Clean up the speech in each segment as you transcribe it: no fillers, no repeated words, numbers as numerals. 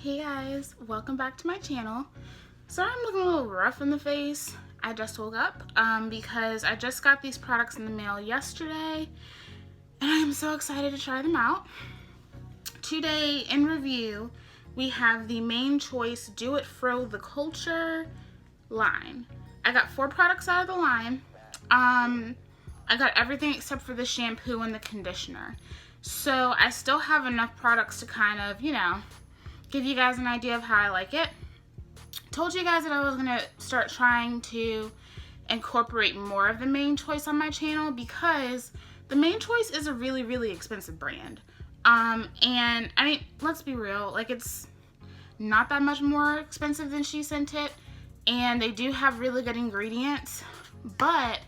Hey guys, welcome back to my channel. Sorry I'm looking a little rough in the face. I just woke up because I just got these products in the mail yesterday and I am so excited to try them out. Today in review we have the Main Choice Do It FRO the Culture line. I got 4 products out of the line. I got everything except for the shampoo and the conditioner. So I still have enough products to kind of, give you guys an idea of how I like it. Told you guys that I was gonna start trying to incorporate more of the Main Choice on my channel because the Main Choice is a really, really expensive brand. And I mean, let's be real, like it's not that much more expensive than She Sent It, and they do have really good ingredients, but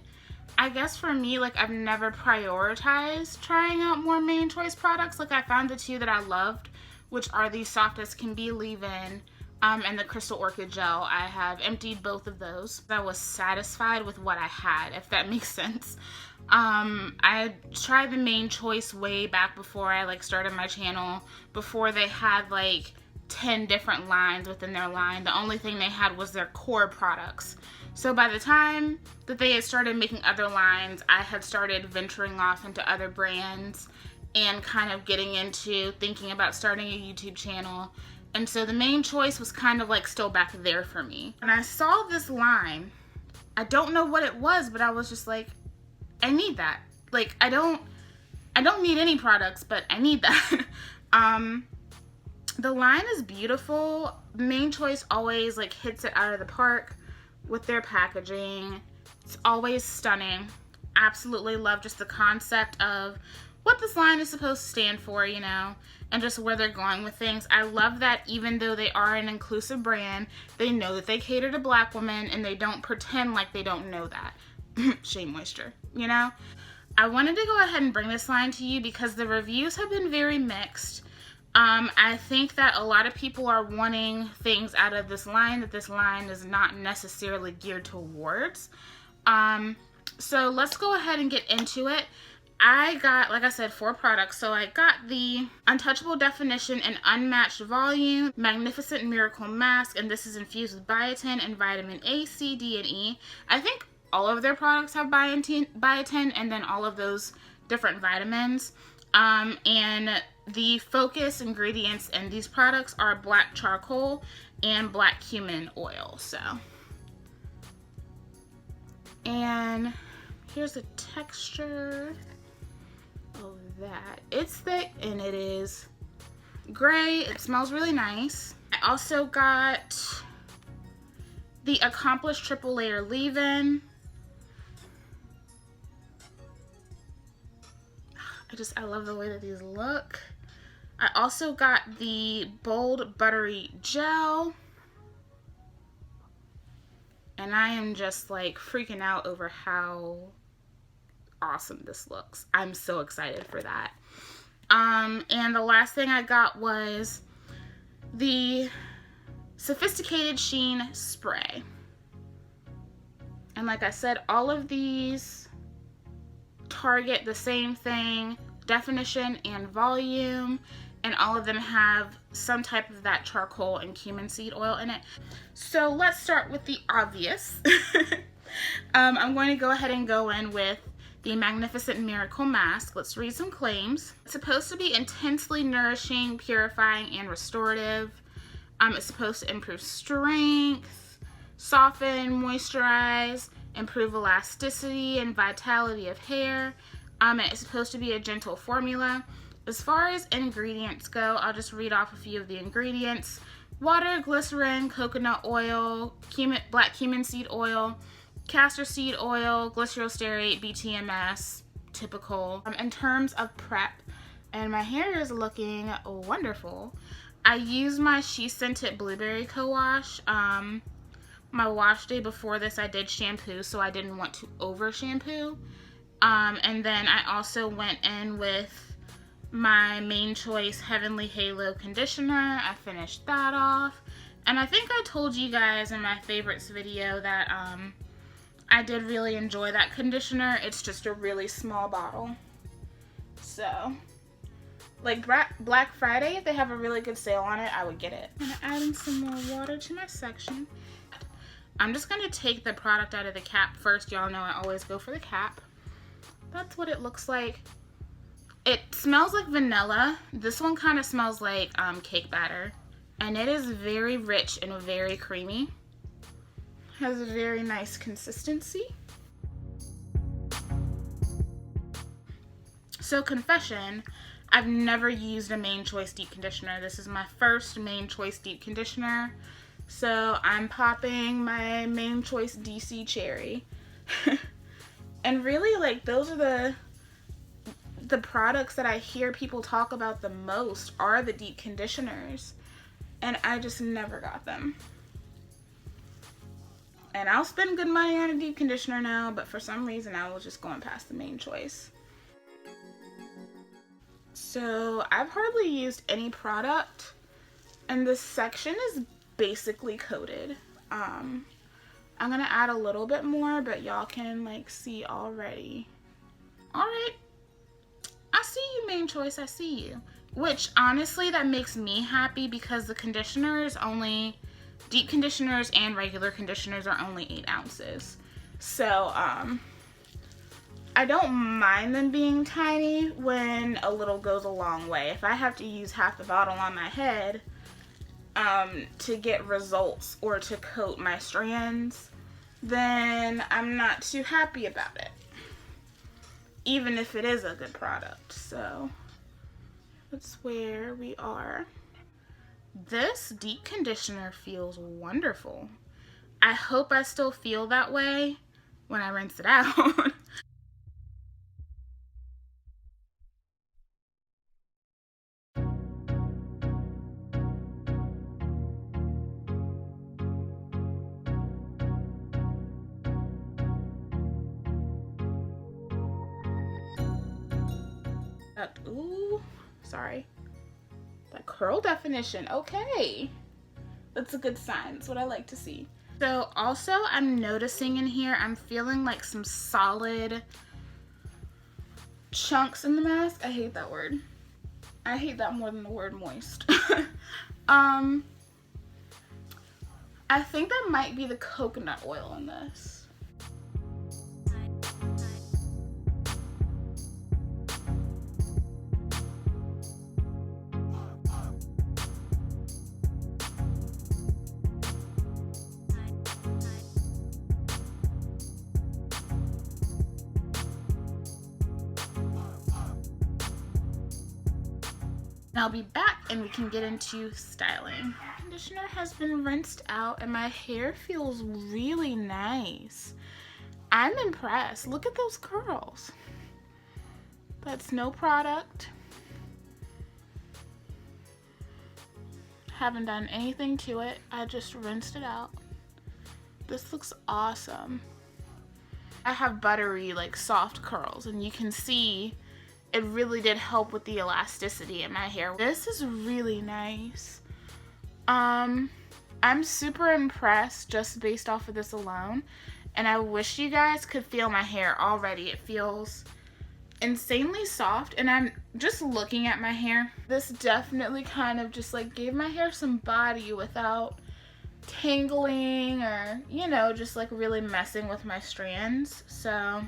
I guess for me, like I've never prioritized trying out more Main Choice products. Like I found the 2 that I loved, which are the Soft as Can Be leave-in and the Crystal Orchid Gel. I have emptied both of those. I was satisfied with what I had, if that makes sense. I tried the Main Choice way back before I started my channel, before they had like 10 different lines within their line. The only thing they had was their core products. So by the time that they had started making other lines, I had started venturing off into other brands and kind of getting into thinking about starting a YouTube channel. And so the Main Choice was kind of like still back there for me. And I saw this line, I don't know what it was, but I was just like, I need that. Like I don't need any products, but I need that. The line is beautiful. Main Choice always like hits it out of the park with their packaging. It's always stunning. Absolutely love just the concept of what this line is supposed to stand for, and just where they're going with things. I love that even though they are an inclusive brand, they know that they cater to Black women and they don't pretend like they don't know that. Shea Moisture, I wanted to go ahead and bring this line to you because the reviews have been very mixed. I think that a lot of people are wanting things out of this line that this line is not necessarily geared towards. So let's go ahead and get into it. I got, like I said, 4 products. So I got the Untouchable Definition and Unmatched Volume Magnificent Miracle Mask, and this is infused with biotin and vitamin A, C, D, and E. I think all of their products have biotin and then all of those different vitamins. And the focus ingredients in these products are black charcoal and black cumin oil. And here's the texture of that. It's thick and it is gray. It smells really nice. I also got the Accomplished Triple Layer Leave-In. I love the way that these look. I also got the Bold Buttery Gel. And I am just like freaking out over how awesome this looks. I'm so excited for that. And the last thing I got was the Sophisticated Sheen Spray. And like I said, all of these target the same thing, definition and volume, and all of them have some type of that charcoal and cumin seed oil in it. So let's start with the obvious. I'm going to go ahead and go in with the Magnificent Miracle Mask. Let's read some claims. It's supposed to be intensely nourishing, purifying, and restorative. It's supposed to improve strength, soften, moisturize, improve elasticity and vitality of hair. It's supposed to be a gentle formula. As far as ingredients go, I'll just read off a few of the ingredients. Water, glycerin, coconut oil, black cumin seed oil, castor seed oil, glycerosterate, BTMS, typical. In terms of prep, and my hair is looking wonderful, I use my She Sent It Blueberry Co-Wash. My wash day before this I did shampoo, so I didn't want to over shampoo. And then I also went in with my Main Choice Heavenly Halo Conditioner. I finished that off. And I think I told you guys in my favorites video that I did really enjoy that conditioner. It's just a really small bottle. So like Black Friday, if they have a really good sale on it, I would get it. I'm gonna add in some more water to my section. I'm just gonna take the product out of the cap first. Y'all know I always go for the cap. That's what it looks like. It smells like vanilla. This one kind of smells like cake batter. And it is very rich and very creamy. Has a very nice consistency. So confession, I've never used a Main Choice deep conditioner. This is my first Main Choice deep conditioner. So I'm popping my Main Choice DC Cherry. And really, like, those are the products that I hear people talk about the most are the deep conditioners. And I just never got them. And I'll spend good money on a deep conditioner now, but for some reason I was just going past the Main Choice. So I've hardly used any product, and this section is basically coated. I'm gonna add a little bit more, but y'all can like see already. All right, I see you, Main Choice, I see you. Which honestly, that makes me happy because the conditioners only, deep conditioners and regular conditioners are only 8 ounces. So I don't mind them being tiny when a little goes a long way. If I have to use half the bottle on my head to get results or to coat my strands, then I'm not too happy about it, even if it is a good product. So that's where we are. This deep conditioner feels wonderful. I hope I still feel that way when I rinse it out. Ooh, sorry. That curl definition, okay. That's a good sign, that's what I like to see. So also I'm noticing in here, I'm feeling like some solid chunks in the mask. I hate that word. I hate that more than the word moist. I think that might be the coconut oil in this. I'll be back and we can get into styling. Conditioner has been rinsed out and my hair feels really nice. I'm impressed. Look at those curls. That's no product. Haven't done anything to it. I just rinsed it out. This looks awesome. I have buttery, like soft curls, and you can see it really did help with the elasticity in my hair. This is really nice. I'm super impressed just based off of this alone, and I wish you guys could feel my hair already. It feels insanely soft, and I'm just looking at my hair. This definitely kind of just like gave my hair some body without tangling or, you know, just like really messing with my strands. So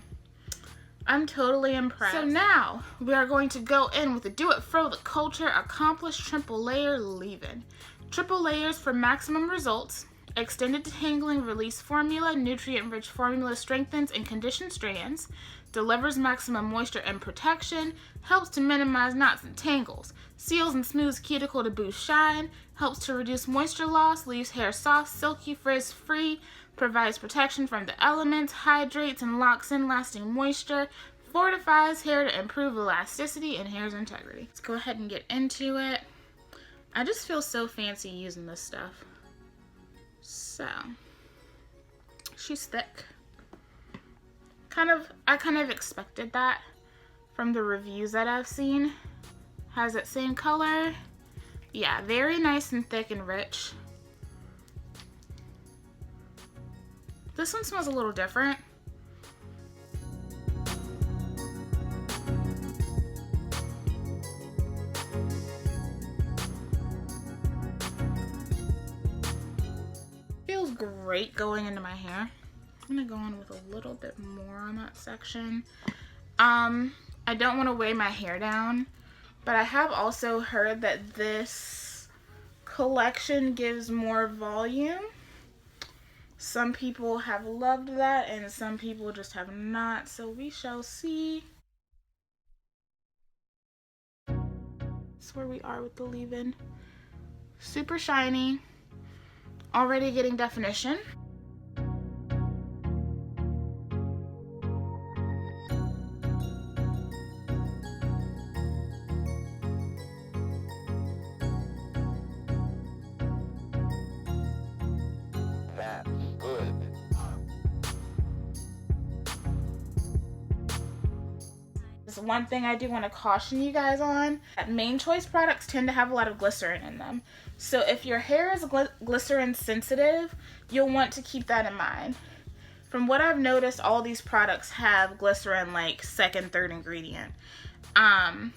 I'm totally impressed. So now we are going to go in with the Do It Fro the Culture Accomplished Triple Layer Leave-In. Triple layers for maximum results. Extended detangling release formula, nutrient-rich formula strengthens and conditions strands, delivers maximum moisture and protection, helps to minimize knots and tangles, seals and smooths cuticle to boost shine, helps to reduce moisture loss, leaves hair soft, silky, frizz-free, provides protection from the elements, hydrates and locks in lasting moisture, fortifies hair to improve elasticity and hair's integrity. Let's go ahead and get into it. I just feel so fancy using this stuff. So, she's thick. I kind of expected that from the reviews that I've seen. Has that same color. Yeah, very nice and thick and rich. This one smells a little different. great going into my hair. I'm gonna go on with a little bit more on that section. I don't want to weigh my hair down, but I have also heard that this collection gives more volume. Some people have loved that and some people just have not, so we shall see. That's where we are with the leave-in. Super shiny, already getting definition. One thing I do want to caution you guys on, that Main Choice products tend to have a lot of glycerin in them. So if your hair is glycerin sensitive, you'll want to keep that in mind. From what I've noticed, all these products have glycerin like second, third ingredient. I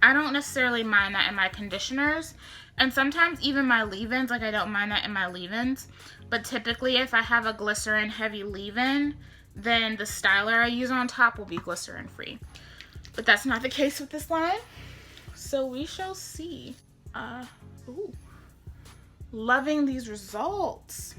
don't necessarily mind that in my conditioners, and sometimes even my leave-ins, like I don't mind that in my leave-ins, but typically if I have a glycerin heavy leave-in, then the styler I use on top will be glycerin free. But that's not the case with this line, so we shall see. Ooh, loving these results.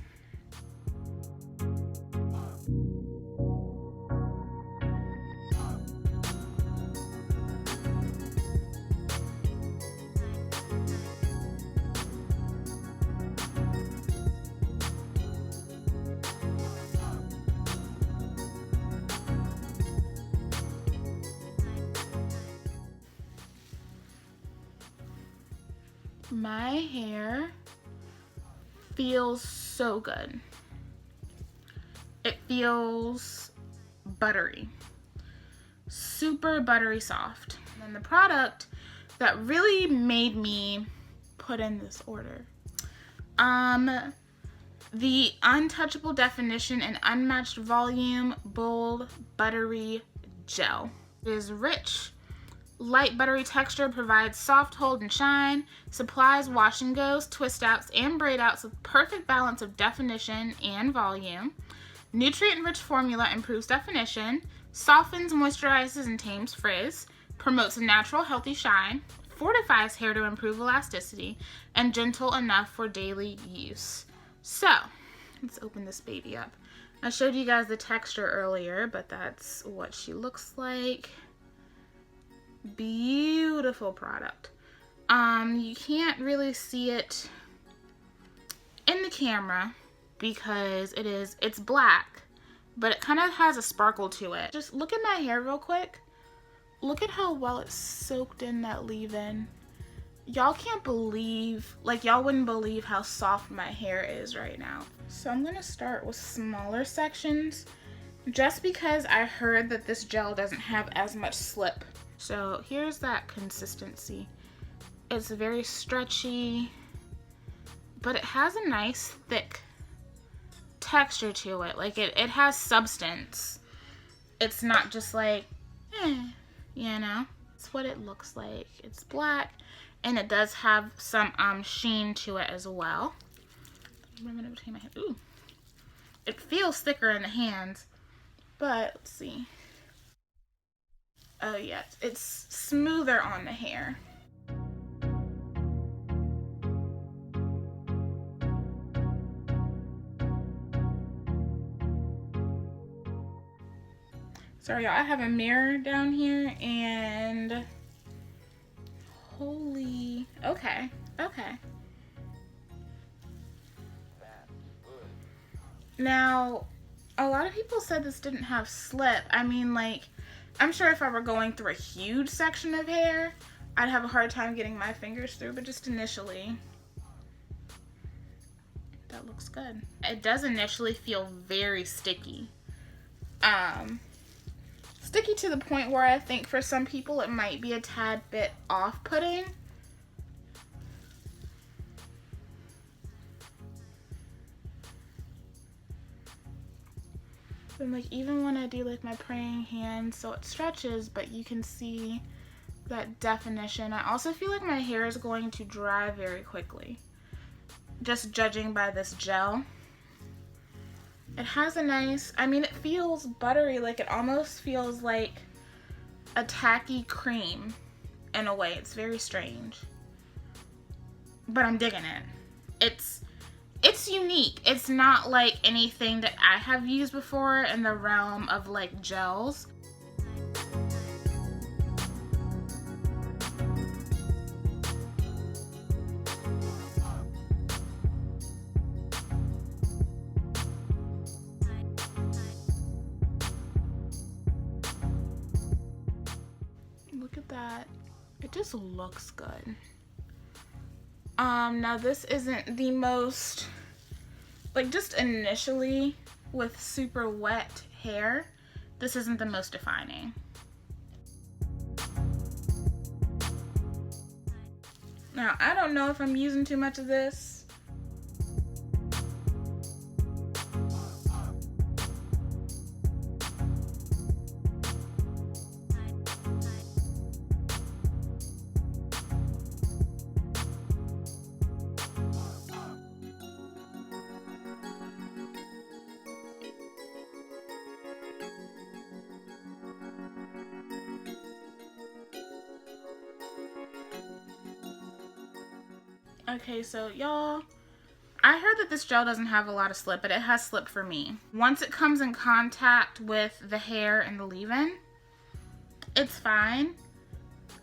My hair feels so good. It feels buttery, super buttery soft. And the product that really made me put in this order, the Untouchable Definition and Unmatched Volume Bold Buttery Gel. It is rich, light buttery texture, provides soft hold and shine, supplies wash and goes, twist outs, and braid outs with perfect balance of definition and volume. Nutrient-rich formula improves definition, softens, moisturizes, and tames frizz, promotes a natural healthy shine, fortifies hair to improve elasticity, and gentle enough for daily use. So, let's open this baby up. I showed you guys the texture earlier, but that's what she looks like. Beautiful product. You can't really see it in the camera because it's black, but it kind of has a sparkle to it. Just look at my hair real quick. Look at how well it's soaked in that leave-in. Y'all can't believe, like y'all wouldn't believe how soft my hair is right now. So I'm gonna start with smaller sections just because I heard that this gel doesn't have as much slip. So here's that consistency. It's very stretchy, but it has a nice thick texture to it. Like it has substance. It's not just like, you know. It's what it looks like. It's black, and it does have some sheen to it as well. Ooh, it feels thicker in the hands, but let's see. Oh yeah, it's smoother on the hair. Sorry y'all, I have a mirror down here and holy, okay. Now, a lot of people said this didn't have slip. I mean, like, I'm sure if I were going through a huge section of hair, I'd have a hard time getting my fingers through, but just initially, that looks good. It does initially feel very sticky. Sticky to the point where I think for some people it might be a tad bit off-putting. And like even when I do like my praying hands, so it stretches, but you can see that definition. I also feel like my hair is going to dry very quickly, just judging by this gel. It has a nice, I mean, it feels buttery, like it almost feels like a tacky cream in a way. It's very strange, but I'm digging it. It's unique. It's not like anything that I have used before in the realm of like gels. Look at that. It just looks good. Now this isn't the most, like, just initially with super wet hair, this isn't the most defining. Now, I don't know if I'm using too much of this. Okay, so y'all, I heard that this gel doesn't have a lot of slip, but it has slip for me. Once it comes in contact with the hair and the leave-in, it's fine.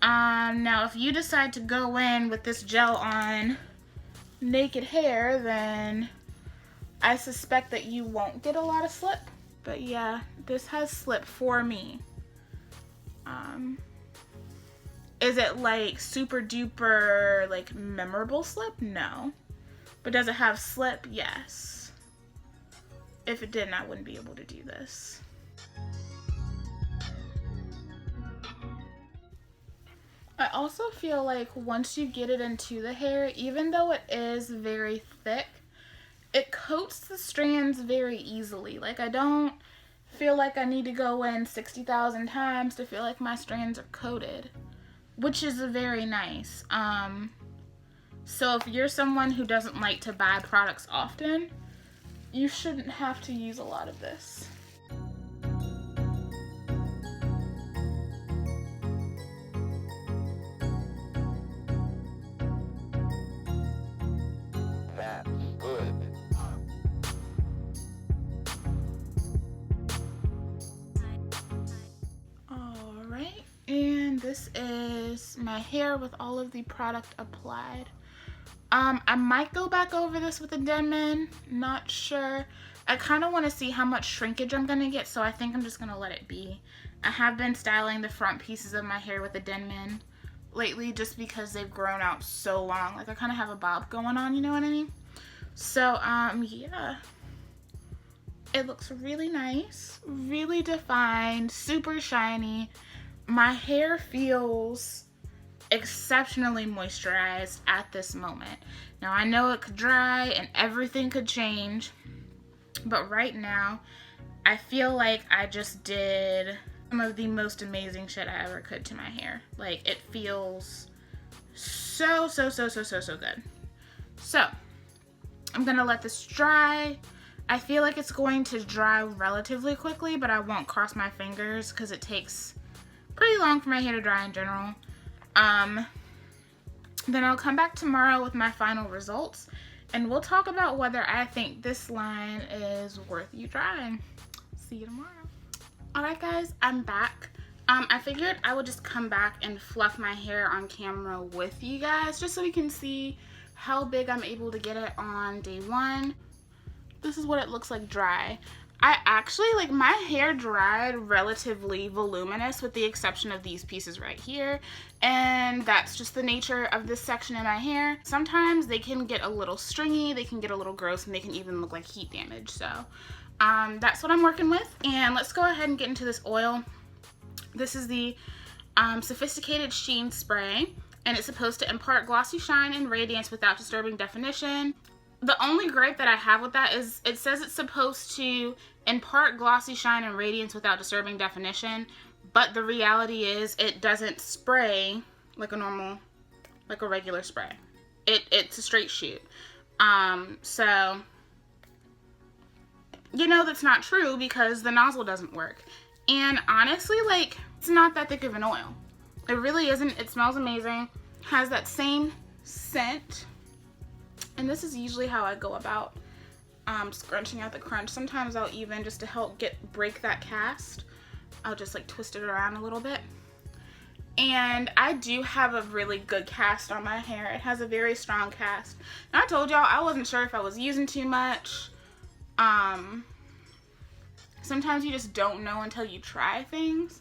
Now if you decide to go in with this gel on naked hair, then I suspect that you won't get a lot of slip. But yeah, this has slip for me. Is it like super duper like memorable slip? No. But does it have slip? Yes. If it didn't, I wouldn't be able to do this. I also feel like once you get it into the hair, even though it is very thick, it coats the strands very easily. Like, I don't feel like I need to go in 60,000 times to feel like my strands are coated, which is very nice. So if you're someone who doesn't like to buy products often, you shouldn't have to use a lot of this. That's good. Alright, and this is my hair with all of the product applied. I might go back over this with a Denman, not sure. I kind of want to see how much shrinkage I'm going to get, so I think I'm just going to let it be. I have been styling the front pieces of my hair with a Denman lately just because they've grown out so long. Like, I kind of have a bob going on, you know what I mean? So, yeah. It looks really nice, really defined, super shiny. My hair feels exceptionally moisturized at this moment. Now, I know it could dry and everything could change, but right now I feel like I just did some of the most amazing shit I ever could to my hair. Like, it feels so good. So I'm gonna let this dry. I feel like it's going to dry relatively quickly, but I won't cross my fingers because it takes pretty long for my hair to dry in general. Then I'll come back tomorrow with my final results, and we'll talk about whether I think this line is worth you trying. See you tomorrow. Alright guys, I'm back. I figured I would just come back and fluff my hair on camera with you guys, just so we can see how big I'm able to get it on day one. This is what it looks like dry. I actually, like, my hair dried relatively voluminous with the exception of these pieces right here, and that's just the nature of this section in my hair. Sometimes they can get a little stringy, they can get a little gross, and they can even look like heat damage. So that's what I'm working with, and let's go ahead and get into this oil. This is the Sophisticated Sheen Spray, and it's supposed to impart glossy shine and radiance without disturbing definition. The only gripe that I have with that is it says it's supposed to impart glossy shine and radiance without disturbing definition, but the reality is it doesn't spray like a normal, like a regular spray. It's a straight shoot. So you know that's not true because the nozzle doesn't work. And honestly, like, it's not that thick of an oil. It really isn't. It smells amazing. Has that same scent. And this is usually how I go about scrunching out the crunch. Sometimes I'll even, just to help break that cast, I'll just like twist it around a little bit. And I do have a really good cast on my hair. It has a very strong cast. And I told y'all I wasn't sure if I was using too much. Sometimes you just don't know until you try things.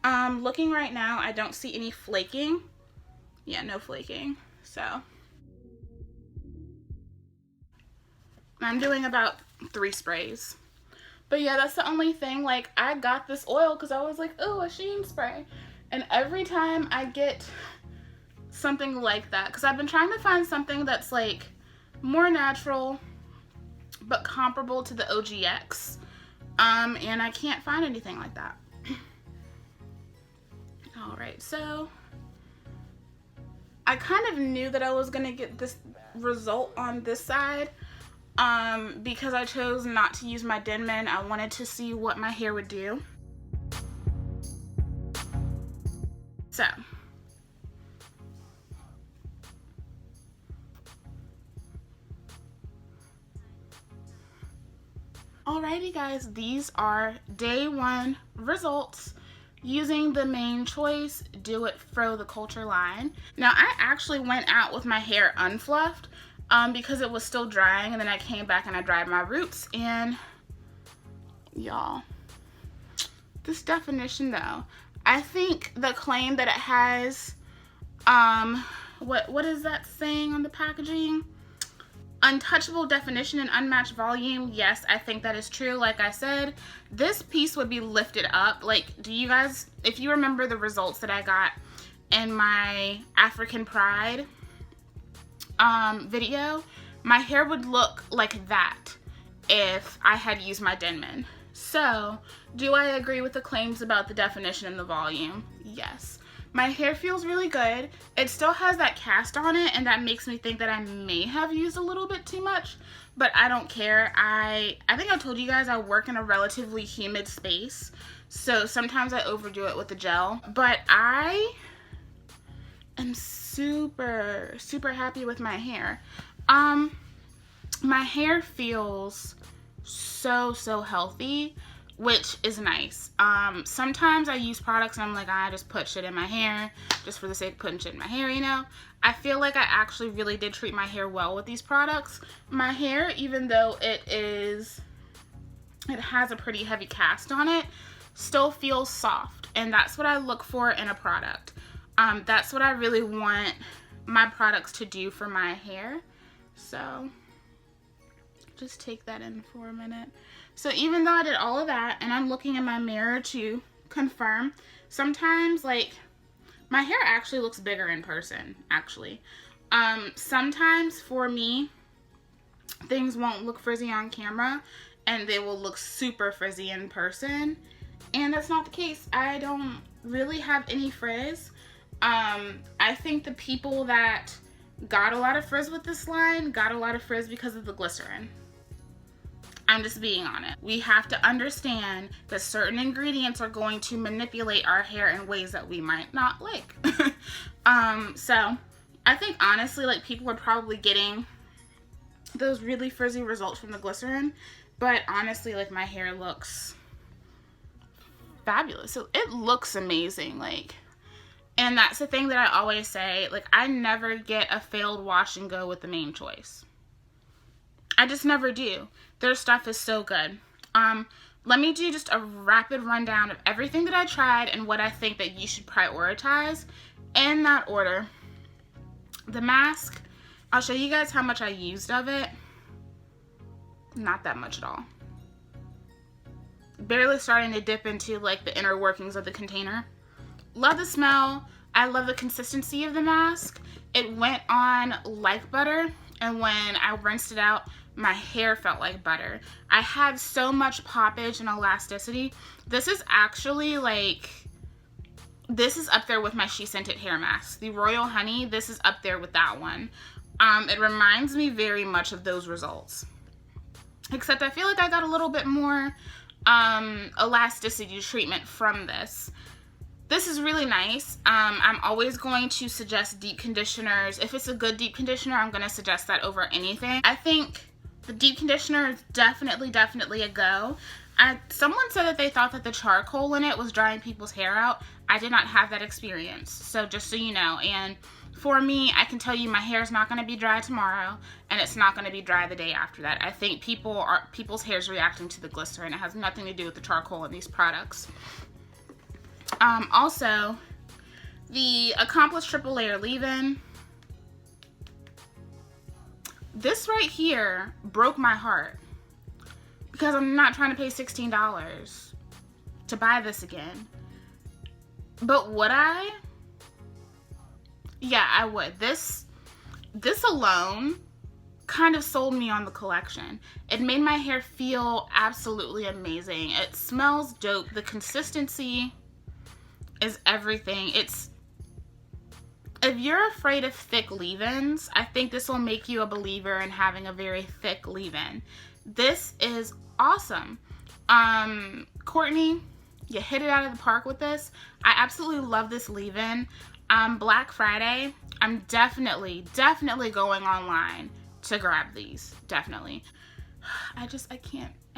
Looking right now, I don't see any flaking. Yeah, no flaking. So I'm doing about 3 sprays. But yeah, that's the only thing. Like, I got this oil because I was like, oh, a Sheen spray. And every time I get something like that, because I've been trying to find something that's like more natural but comparable to the OGX, and I can't find anything like that. All right, so I kind of knew that I was gonna get this result on this side, because I chose not to use my Denman. I wanted to see what my hair would do. So alrighty guys, these are day 1 results using the Main Choice Do It FRO the Culture line. Now I actually went out with my hair unfluffed because it was still drying, and then I came back and I dried my roots. And y'all, this definition though, I think the claim that it has, what is that saying on the packaging? Untouchable definition and unmatched volume. Yes, I think that is true. Like I said, this piece would be lifted up. Like, do you guys, if you remember the results that I got in my African Pride video, my hair would look like that if I had used my Denman. So, do I agree with the claims about the definition and the volume? Yes. My hair feels really good. It still has that cast on it, and that makes me think that I may have used a little bit too much, but I don't care. I think I told you guys I work in a relatively humid space, so sometimes I overdo it with the gel, but I am super, super happy with my hair. My hair feels so healthy, which is nice. Sometimes I use products and I'm like, I just put shit in my hair just for the sake of putting shit in my hair, you know? I feel like I actually really did treat my hair well with these products. My hair, even though it has a pretty heavy cast on it, still feels soft, and that's what I look for in a product. That's what I really want my products to do for my hair. So just take that in for a minute. So even though I did all of that, and I'm looking in my mirror to confirm, sometimes, like, my hair actually looks bigger in person, actually. Sometimes for me, things won't look frizzy on camera, and they will look super frizzy in person, and that's not the case. I don't really have any frizz. I think the people that got a lot of frizz with this line got a lot of frizz because of the glycerin. I'm just being honest. We have to understand that certain ingredients are going to manipulate our hair in ways that we might not like. So I think honestly, like, people are probably getting those really frizzy results from the glycerin, but honestly, like, my hair looks fabulous. So it looks amazing, like, and that's the thing that I always say, like, I never get a failed wash and go with the Main Choice. I just never do. Their stuff is so good. Let me do just a rapid rundown of everything that I tried and what I think that you should prioritize in that order. The mask, I'll show you guys how much I used of it. Not that much at all. Barely starting to dip into, like, the inner workings of the container. Love the smell. I love the consistency of the mask. It went on like butter, and when I rinsed it out, my hair felt like butter. I had so much poppage and elasticity. This is actually, like, this is up there with my She Scented hair mask. The Royal Honey, this is up there with that one. It reminds me very much of those results. except I feel like I got a little bit more elasticity treatment from this. This is really nice. I'm always going to suggest deep conditioners. If it's a good deep conditioner, I'm going to suggest that over anything. I think the deep conditioner is definitely a go. Someone said that they thought that the charcoal in it was drying people's hair out. I did not have that experience, so just so you know. And for me, I can tell you my hair is not going to be dry tomorrow, and it's not going to be dry the day after that. I think people's hair is reacting to the glycerin. It has nothing to do with the charcoal in these products. Also, the Accomplished Triple Layer Leave-In. This right here broke my heart because I'm not trying to pay $16 to buy this again. But would I? Yeah, I would. This alone kind of sold me on the collection. It made my hair feel absolutely amazing. It smells dope. The consistency is everything. If you're afraid of thick leave-ins, I think this will make you a believer in having a very thick leave-in. This is awesome. Courtney, you hit it out of the park with this. I absolutely love this leave-in. Black Friday, I'm definitely going online to grab these. Definitely. I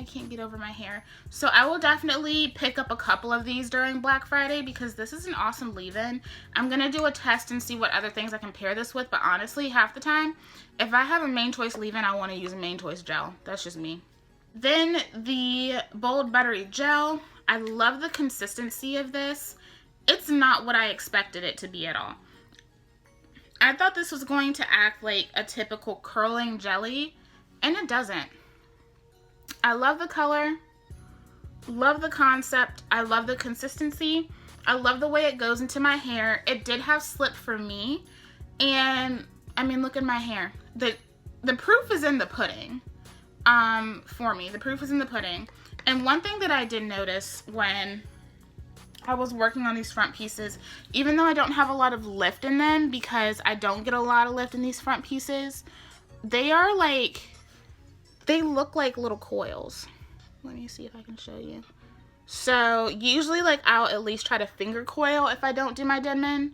can't get over my hair. So I will definitely pick up a couple of these during Black Friday because this is an awesome leave-in. I'm going to do a test and see what other things I can pair this with, but honestly, half the time, if I have a main choice leave-in, I want to use a main choice gel. That's just me. Then the Bold Buttery Gel. I love the consistency of this. It's not what I expected it to be at all. I thought this was going to act like a typical curling jelly, and it doesn't. I love the color, love the concept, I love the consistency, I love the way it goes into my hair. It did have slip for me, and I mean, look at my hair. The proof is in the pudding. For me, the proof is in the pudding. And one thing that I did notice when I was working on these front pieces, even though I don't have a lot of lift in them because I don't get a lot of lift in these front pieces, they look like little coils. Let me see if I can show you. So usually like I'll at least try to finger coil if I don't do my Denman,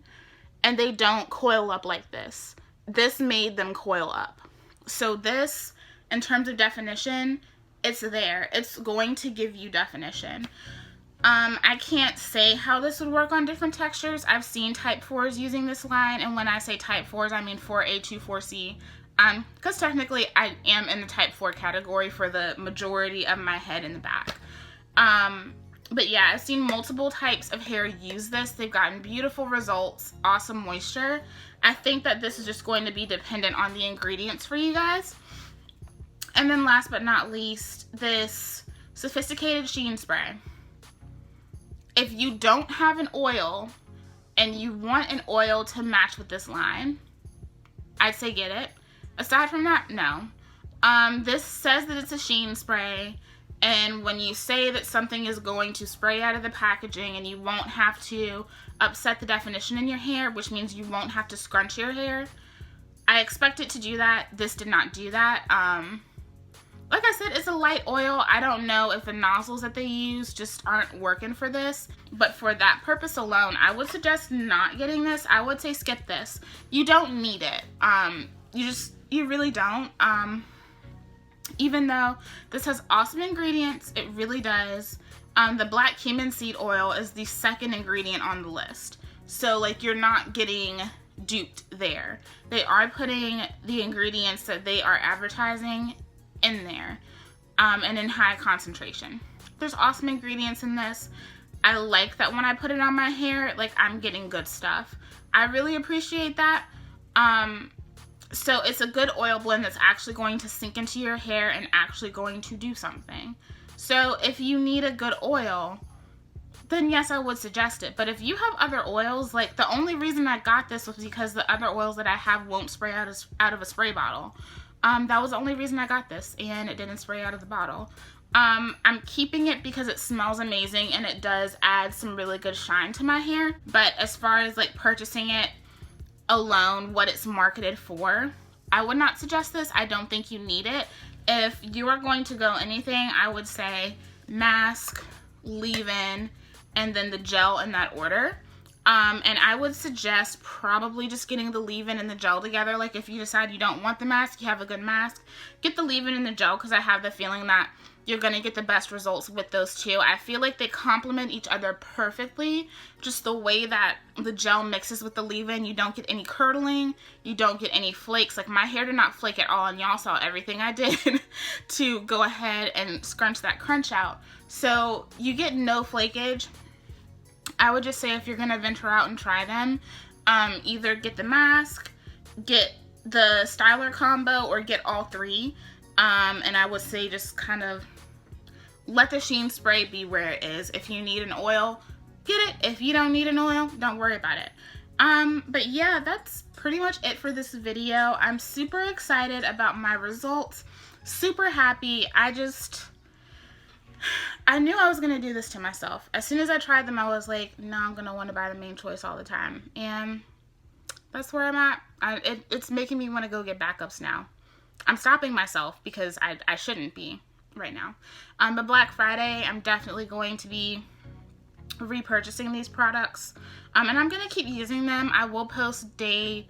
and they don't coil up like this. This made them coil up. So this, in terms of definition, it's there. It's going to give you definition. I can't say how this would work on different textures. I've seen type 4s using this line, and when I say type 4s, I mean 4A to 4C. Because technically I am in the type 4 category for the majority of my head in the back. But yeah, I've seen multiple types of hair use this. They've gotten beautiful results, awesome moisture. I think that this is just going to be dependent on the ingredients for you guys. And then last but not least, this Sophisticated Sheen Spray. If you don't have an oil and you want an oil to match with this line, I'd say get it. Aside from that, no. This says that it's a Sheen spray, and when you say that something is going to spray out of the packaging and you won't have to upset the definition in your hair, which means you won't have to scrunch your hair, I expect it to do that. This did not do that. Like I said, it's a light oil. I don't know if the nozzles that they use just aren't working for this, but for that purpose alone, I would suggest not getting this. I would say skip this. You don't need it. You really don't. Even though this has awesome ingredients, it really does. The black cumin seed oil is the second ingredient on the list. So like you're not getting duped there. They are putting the ingredients that they are advertising in there, and in high concentration. There's awesome ingredients in this. I like that when I put it on my hair, like I'm getting good stuff. I really appreciate that. So it's a good oil blend that's actually going to sink into your hair and actually going to do something. So if you need a good oil, then yes, I would suggest it. But if you have other oils, like the only reason I got this was because the other oils that I have won't spray out of a spray bottle. That was the only reason I got this, and it didn't spray out of the bottle. I'm keeping it because it smells amazing and it does add some really good shine to my hair. But as far as like purchasing it alone, what it's marketed for, I would not suggest this. I don't think you need it. if you are going to go anything, I would say mask, leave-in, and then the gel in that order. And I would suggest probably just getting the leave-in and the gel together. Like if you decide you don't want the mask, you have a good mask, get the leave-in and the gel, because I have the feeling that you're going to get the best results with those two. I feel like they complement each other perfectly. Just the way that the gel mixes with the leave-in, you don't get any curdling, you don't get any flakes. Like my hair did not flake at all, and y'all saw everything I did to go ahead and scrunch that crunch out. So you get no flakage. I would just say if you're going to venture out and try them, either get the mask, get the styler combo, or get all three. And I would say just kind of let the Sheen spray be where it is. If you need an oil, get it. If you don't need an oil, don't worry about it. But yeah, that's pretty much it for this video. I'm super excited about my results. Super happy. I knew I was going to do this to myself. As soon as I tried them, I was like, no, I'm going to want to buy the main choice all the time. And that's where I'm at. It's making me want to go get backups now. I'm stopping myself because I shouldn't be right now. But Black Friday, I'm definitely going to be repurchasing these products. And I'm going to keep using them. I will post day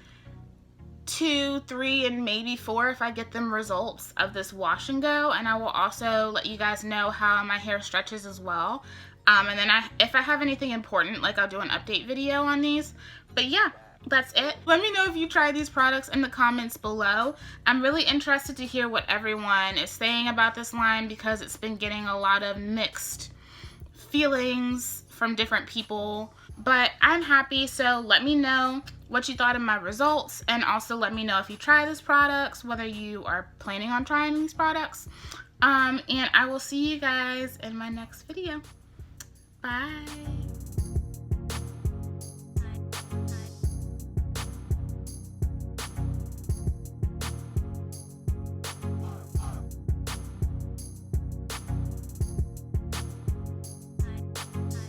2, 3, and maybe 4 if I get them results of this wash and go. And I will also let you guys know how my hair stretches as well. And then if I have anything important, like I'll do an update video on these. But yeah, that's it. Let me know if you try these products in the comments below. I'm really interested to hear what everyone is saying about this line, because it's been getting a lot of mixed feelings from different people. But I'm happy, so let me know what you thought of my results, and also let me know if you try these products, whether you are planning on trying these products. And I will see you guys in my next video. Bye.